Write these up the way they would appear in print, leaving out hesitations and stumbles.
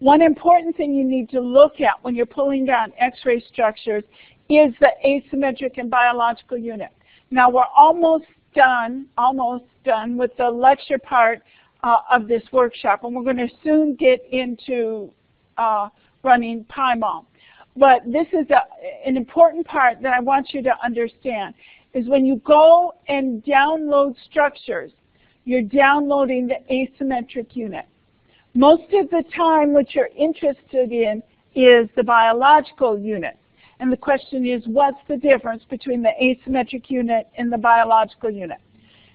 One important thing you need to look at when you're pulling down X-ray structures is the asymmetric and biological unit. Now we're almost done with the lecture part of this workshop, and we're going to soon get into running PyMOL. But this is an important part that I want you to understand, is when you go and download structures, you're downloading the asymmetric unit. Most of the time what you're interested in is the biological unit. And the question is, what's the difference between the asymmetric unit and the biological unit?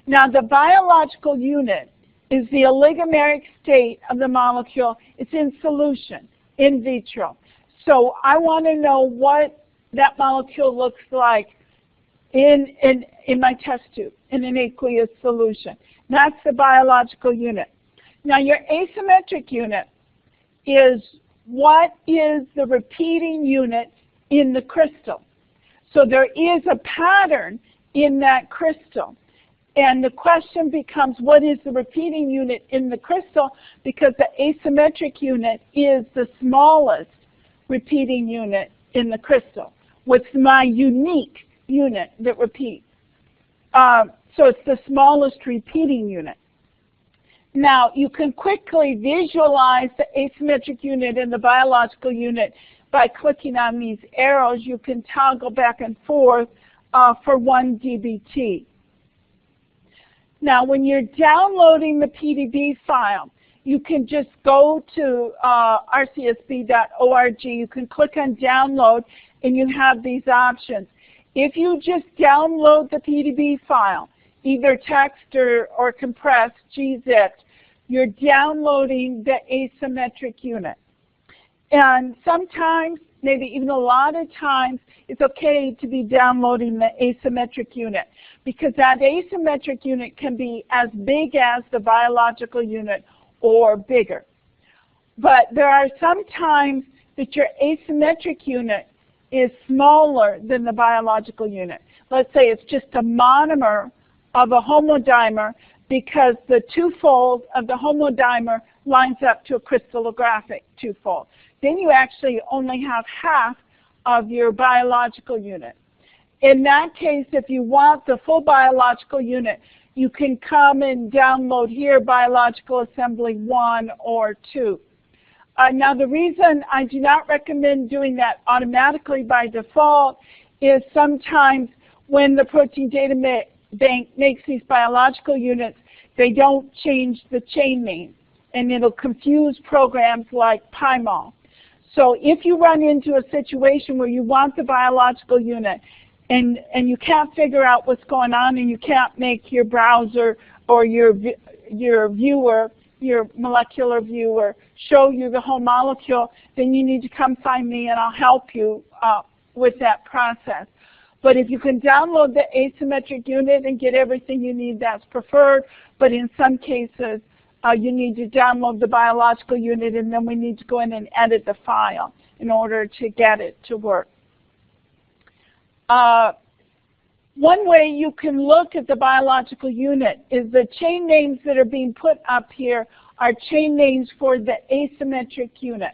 Now, the biological unit is the oligomeric state of the molecule. It's in solution, in vitro. So I want to know what that molecule looks like in my test tube, in an aqueous solution. That's the biological unit. Now, your asymmetric unit is what is the repeating unit in the crystal. So there is a pattern in that crystal. And the question becomes, what is the repeating unit in the crystal? Because the asymmetric unit is the smallest repeating unit in the crystal. What's my unique unit that repeats? So it's the smallest repeating unit. Now, you can quickly visualize the asymmetric unit and the biological unit by clicking on these arrows. You can toggle back and forth for 1 dBt. Now, when you're downloading the PDB file, you can just go to rcsb.org. You can click on download, and you have these options. If you just download the PDB file, either text or compressed, gzipped, you're downloading the asymmetric unit. And sometimes, maybe even a lot of times, it's okay to be downloading the asymmetric unit, because that asymmetric unit can be as big as the biological unit or bigger. But there are some times that your asymmetric unit is smaller than the biological unit. Let's say it's just a monomer of a homodimer because the twofold of the homodimer lines up to a crystallographic twofold. Then you actually only have half of your biological unit. In that case, if you want the full biological unit, you can come and download here biological assembly 1 or 2. Now, the reason I do not recommend doing that automatically by default is sometimes when the protein data bank makes these biological units, they don't change the chain name, and it'll confuse programs like PyMOL. So if you run into a situation where you want the biological unit and you can't figure out what's going on, and you can't make your browser or your viewer, your molecular viewer, show you the whole molecule, then you need to come find me and I'll help you with that process. But if you can download the asymmetric unit and get everything you need, that's preferred. But in some cases, you need to download the biological unit, and then we need to go in and edit the file in order to get it to work. One way you can look at the biological unit is the chain names that are being put up here are chain names for the asymmetric unit.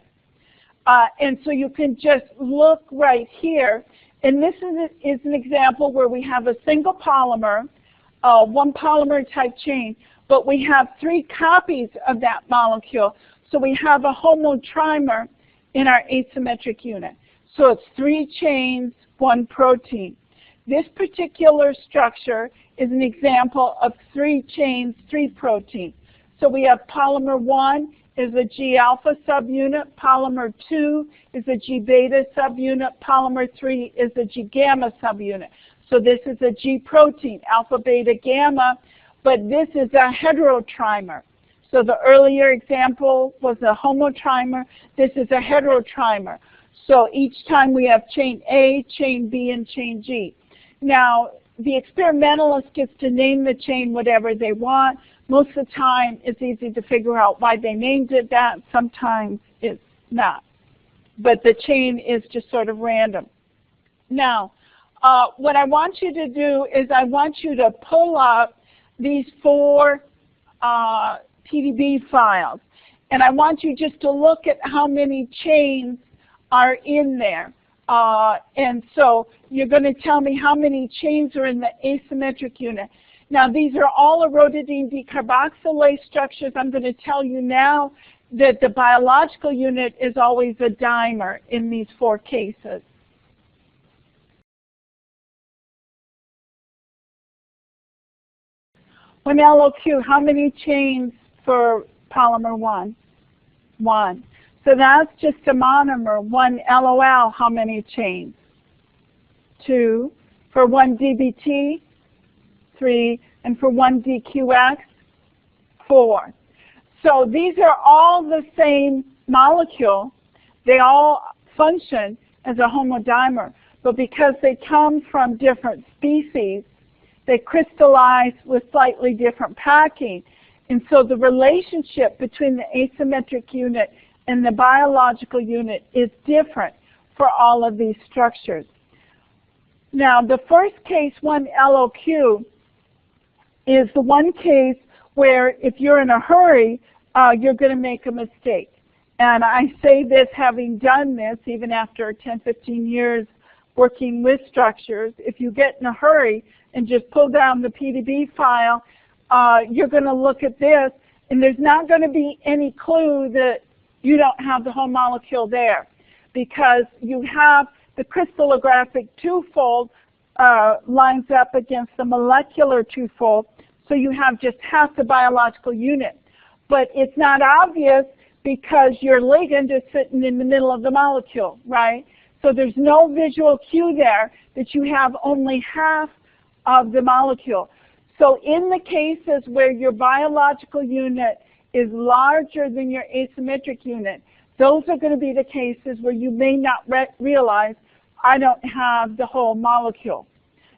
And so you can just look right here. And this is an example where we have a single polymer, one polymer type chain, but we have 3 copies of that molecule. So we have a homotrimer in our asymmetric unit. So it's 3 chains, 1 protein. This particular structure is an example of 3 chains, 3 proteins. So we have polymer 1 is a G alpha subunit, polymer 2 is a G beta subunit, polymer 3 is a G gamma subunit. So this is a G protein, alpha, beta, gamma, but this is a heterotrimer. So the earlier example was a homotrimer. This is a heterotrimer. So each time we have chain A, chain B, and chain G. Now, the experimentalist gets to name the chain whatever they want. Most of the time, it's easy to figure out why they named it that. Sometimes it's not. But the chain is just sort of random. Now, what I want you to do is I want you to pull up these 4 PDB files. And I want you just to look at how many chains are in there. And so you're going to tell me how many chains are in the asymmetric unit. Now, these are all aromatidine decarboxylase structures. I'm going to tell you now that the biological unit is always a dimer in these 4 cases. One LOQ, how many chains for polymer 1? 1. So that's just a monomer. 1 LOL, how many chains? 2. For 1 DBT, 3. And for 1 DQX, 4. So these are all the same molecule. They all function as a homodimer. But because they come from different species, they crystallize with slightly different packing. And so the relationship between the asymmetric unit and the biological unit is different for all of these structures. Now, the first case, 1 LOQ, is the one case where if you're in a hurry, you're going to make a mistake. And I say this having done this even after 10, 15 years working with structures. If you get in a hurry and just pull down the PDB file, you're going to look at this, and there's not going to be any clue that you don't have the whole molecule there, because you have the crystallographic twofold lines up against the molecular twofold, so you have just half the biological unit. But it's not obvious because your ligand is sitting in the middle of the molecule, right? So there's no visual cue there that you have only half of the molecule. So in the cases where your biological unit is larger than your asymmetric unit, those are going to be the cases where you may not realize I don't have the whole molecule.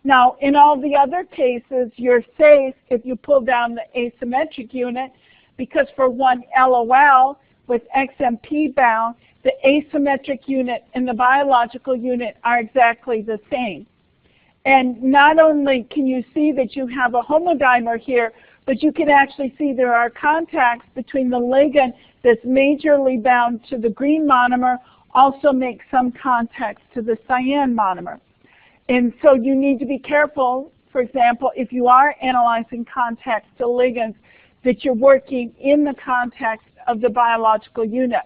Now, in all the other cases, you're safe if you pull down the asymmetric unit, because for 1 LOL with XMP bound, the asymmetric unit and the biological unit are exactly the same. And not only can you see that you have a homodimer here, but you can actually see there are contacts between the ligand that's majorly bound to the green monomer, also makes some contacts to the cyan monomer. And so you need to be careful, for example, if you are analyzing contacts to ligands, that you're working in the context of the biological unit.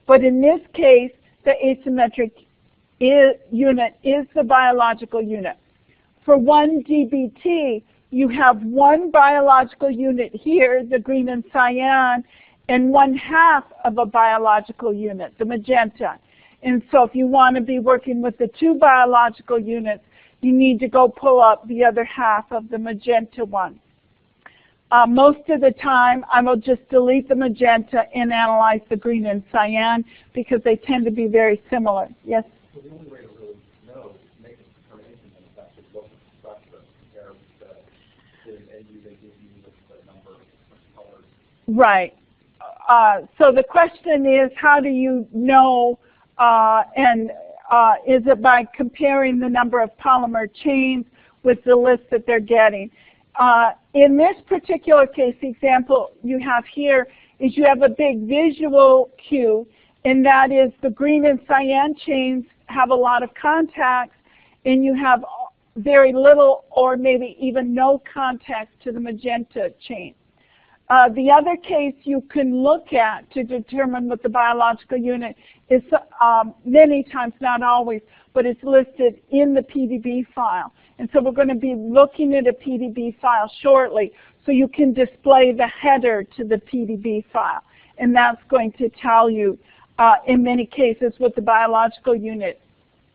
But in this case, the asymmetric unit is the biological unit. For 1 DBT, you have 1 biological unit here, the green and cyan, and 1/2 of a biological unit, the magenta. And so if you want to be working with the 2 biological units, you need to go pull up the other half of the magenta one. Most of the time, I will just delete the magenta and analyze the green and cyan because they tend to be very similar. Yes? So the only way to really know is make a determination that it's actually look at the structure compared to and they give you the number of colors. Right. So the question is, how do you know, is it by comparing the number of polymer chains with the list that they're getting? In this particular case, the example you have here is you have a big visual cue, and that is the green and cyan chains have a lot of contacts, and you have very little or maybe even no contacts to the magenta chain. The other case you can look at to determine what the biological unit is, many times, not always, but it's listed in the PDB file. And so we're going to be looking at a PDB file shortly, so you can display the header to the PDB file. And that's going to tell you, in many cases, what the biological unit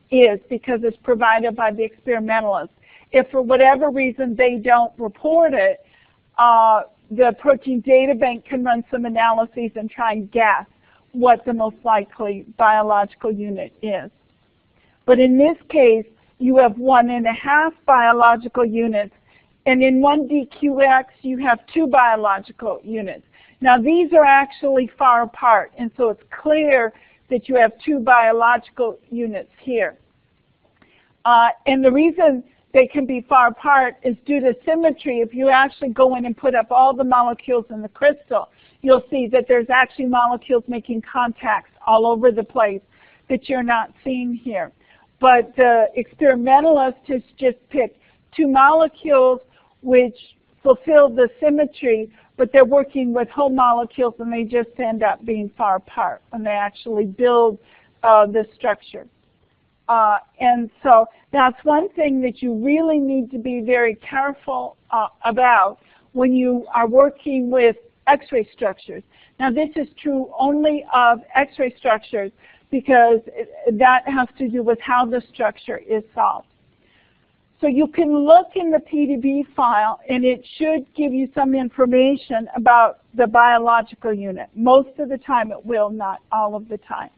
is, because it's provided by the experimentalists. If for whatever reason they don't report it, the protein data bank can run some analyses and try and guess what the most likely biological unit is. But in this case, you have 1.5 biological units, and in 1 DQX, you have 2 biological units. Now, these are actually far apart, and so it's clear that you have 2 biological units here. And the reason they can be far apart is due to symmetry. If you actually go in and put up all the molecules in the crystal, you'll see that there's actually molecules making contacts all over the place that you're not seeing here. But the experimentalist has just picked 2 molecules which fulfill the symmetry, but they're working with whole molecules and they just end up being far apart when they actually build the structure. And so that's one thing that you really need to be very careful about when you are working with X-ray structures. Now this is true only of X-ray structures because that has to do with how the structure is solved. So you can look in the PDB file and it should give you some information about the biological unit. Most of the time it will, not all of the time.